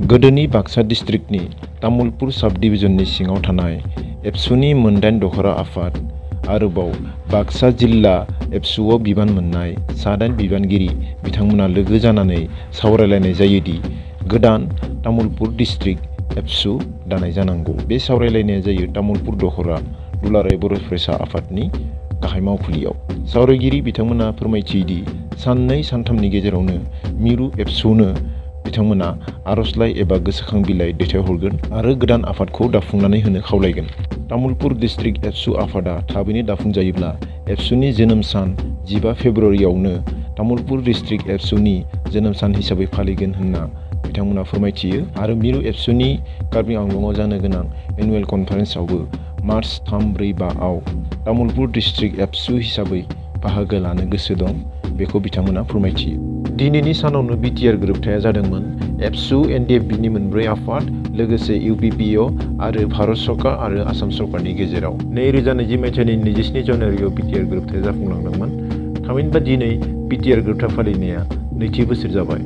गोदोनि बाक्सा डिस्ट्रिक्टनि तामुलपुर साब डिभिजननि सिङाव थानाय एबसुनि मोनदाइन दखरा आफाद आरोबाव बाक्सा जिल्ला एबसुआव बिबान मोननाय सा8 बिबानगिरि बिथांमोना लोगो जानानै सावरायलायनाय जायोदि गोदान तामुलपुर डिस्ट्रिक्ट एबसु दानाय जानांगौ। बे सावरायलायनाया जायो तामुलपुर दखरा दुलाराय बर' फरायसा आफादनि गाहाय मावखुलियाव। सावरायगिरि बिथांमोना फोरमायथियोदि साननै सानथामनि गेजेरावनो मिरु एबसुनो बिथांमोना आर'जलाइ एबा गोसोखां बिलाइ दैथायहरगोन आरो गोदान आफादखौ दाफुंनानै होनो खावलायगोन। तामुलपुर डिस्ट्रिक्ट एबसु आफादा थाबैनो दाफुंजायोब्ला एबसुनि जोनोम सान 15 फेब्रुवारियावनो तामुलपुर डिस्ट्रिक्ट एबसुनि जोनोम सान हिसाबै फालिगोन होनना बिथांमोना फोरमायथियो आरो मिरु एबसुनि कार्बि आंलंआव जानो गोनां एनुवेल कनफारेन्सआवबो मार्च 3-4-5 आव तामुलपुर डिस्ट्रिक्ट एबसु हिसाबै बाहागो लानो गोसो दं, बेखौ बिथांमोना फोरमायथियो। दिनैनि सानावनो BTR गोरोबथाया जादोंमोन एबसु NDFBनि मोनब्रै आफाद लोगोसे UPPO आरो भारत सरकार आरो आसाम सरकारनि गेजेराव 2020 मायथाइनि 27 जानुवारियाव BTR गोरोबथाया जाफुंलांदोंमोन। थामहिनबा दिनै BTR गोरोबथा फालिनाया नैथि बोसोर जाबाय।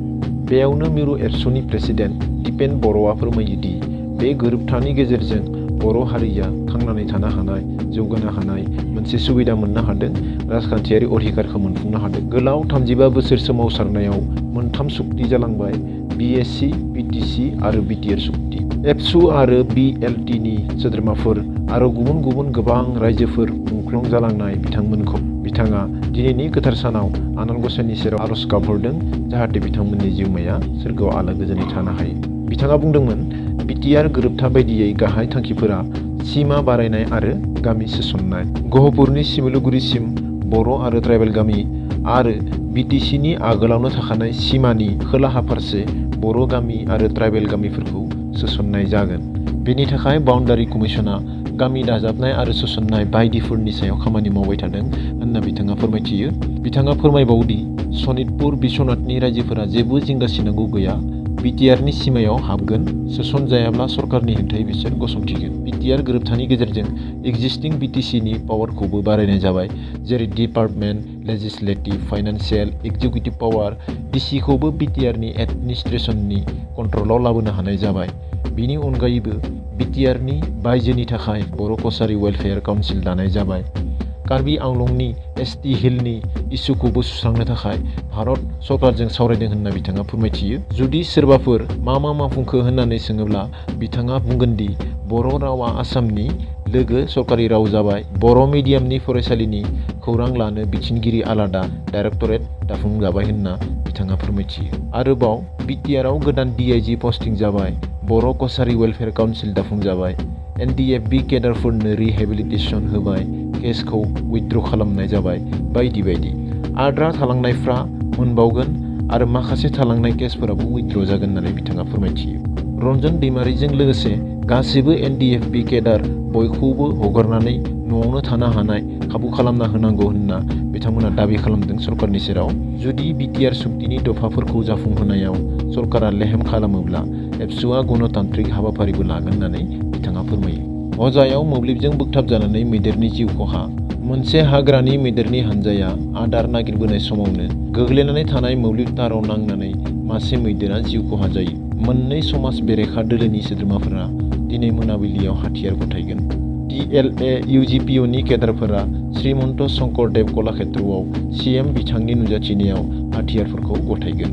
बेयावनो मिरु एबसुनि प्रेसिडेन्ट दिपेन बर'आ फोरमायोदि बे गोरोबथानि गेजेरजों बर' हारिया थांनानै थानो हानाय, जौगानो हानाय मोनसे सुबिदा मोननो हादों, राजखान्थियारि अधिकारखौ मोनफुंनो हादों। गोलाव 35 बोसोर सोमावसारनायाव मोनथाम सुक्ति जालांबाय, BSC, BTC आरो BTR सुक्ति। एबसु आरो BLTनि सोद्रोमाफोर आरो गुबुन गुबुन गोबां रायजोफोर मुंख्लं जालांनाय बिथांमोनखौ बिथाङा दिनैनि गोथार सानाव आनान गसाइनि सेराव आर'ज गाबहरदों जाहाथे बिथांमोननि जिउमाया सोरगोआव आलो गोजोनै थानो हायो। बिथाङा बुंदोंमोन BTR गोरोबथा बायदियै गाहाय थांखिफोरा सिमा बारायनाय आरो गामि सोसननाय। गहपुरनि सिमलुगुरिसिम बर' आरो ट्राइबेल गामि आरो BTCनि आगोलावनो थाखानाय सिमानि खोलाहा फारसे बर' गामि आरो ट्राइबेल गामिफोरखौ सोसननाय जागोन। बेनि थाखाय बाउन्डारि कमिसना गामि दाजाबनाय आरो सोसननाय बायदिफोरनि सायाव खामानि मावबाय थादों होनना बिथाङा फोरमायथियो। बिथाङा फोरमायबावोदि सनितपुर बिस्वनाथनि रायजोफोरा जेबो जिंगासिनांगौ गैया। BTRनि सिमायाव हाबगोन, सोसन जायाब्ला सरकारनि हेंथायै बिसोर गसंथिगोन। BTR गोरोबथानि गेजेरजों एक्जिस्टिं BTCनि पावारखौबो बारायनाय जाबाय, जेरै department, legislative, financial, executive power. DCखौबो BTRनि एडमिनिस्ट्रेसननि कन्ट्रलाव लाबोनो हानाय जाबाय। बिनि अनगायैबो BTRनि बायजोनि थाखाय बर' कसारि वेलफेयार काउन्सिल दानाय जाबाय। कार्बि आंलंनि ST हिलनि इसुखौबो सुस्रांनो थाखाय भारत सरकारजों सावरायदों होनना बिथाङा फोरमायथियो। जुदि सोरबाफोर मा मावफुंखो होननानै सोङोब्ला बिथाङा बुंगोनदि बर' रावा आसामनि लोगो सरकारि राव जाबाय। बर' मिडियामनि फरायसालिनि खौरां लानो बिथोनगिरि आलादा डाइरेक्टरेट दाफुंजाबाय होनना बिथाङा फोरमायथियो। आरोबाव BTRआव गोदान DIG पस्टिं जाबाय, बर' कसारि वेलफेयार काउन्सिल दाफुंजाबाय, NDFB केडारफोरनो रिहेबिलिटेसन होबाय, केसखौ उइथड्र खालामनाय जाबाय, बायदि बायदि। आद्रा थालांनायफ्रा मोनबावगोन आरो माखासे थालांनाय केसफोराबो उइथड्र जागोन होननानै बिथाङा फोरमायथियो। रन्जन दैमारिजों लोगोसे गासैबो NDFB केडार बयखौबो हगारनानै न'आवनो थानो हानाय खाबु खालामना होनांगौ होनना बिथांमोना दाबि खालामदों सरकारनि सेराव। जुदि BTR सुक्तिनि दफाफोरखौ जाफुंहोनायाव सरकारा लेहेम खालामोब्ला एबसुआ गणतान्त्रिक हाबाफारिबो लागोन होननानै बिथाङा फोरमायो। हजायाव मोब्लिबजों बोगथाबजानानै मैदेरनि जिउ खहा। मोनसे हाग्रानि मैदेरनि हानजाया आदार नागिरबोनाय समावनो गोग्लैनानै थानाय मोब्लिब ताराव नांनानै मासे मैदेरा जिउ खहा जायो। मोननै समाज बेरेखा दोलोनि सोद्रोमाफोरा दिनै मोनाबिलियाव हाथियार गथायगोन। TLA UGPOनि केडारफोरा श्रीमन्त शंकरदेव कलाक्षेत्रआव CM बिथांनि नुजाथिनायाव हाथियारफोरखौ गथायगोन।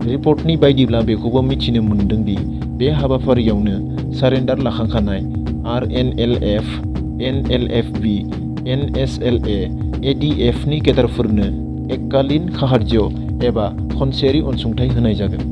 रिपर्टनि बायदिब्ला बेखौबो मिथिनो मोन्दोंदि बे हाबाफारियावनो सारेन्डार लाखांखानाय RNLF, NLFB, NSLA, ADFनि केडारफोरनो एककालीन साहाय्य एबा खनसेयारि अनसुंथाइ होनाय जागोन।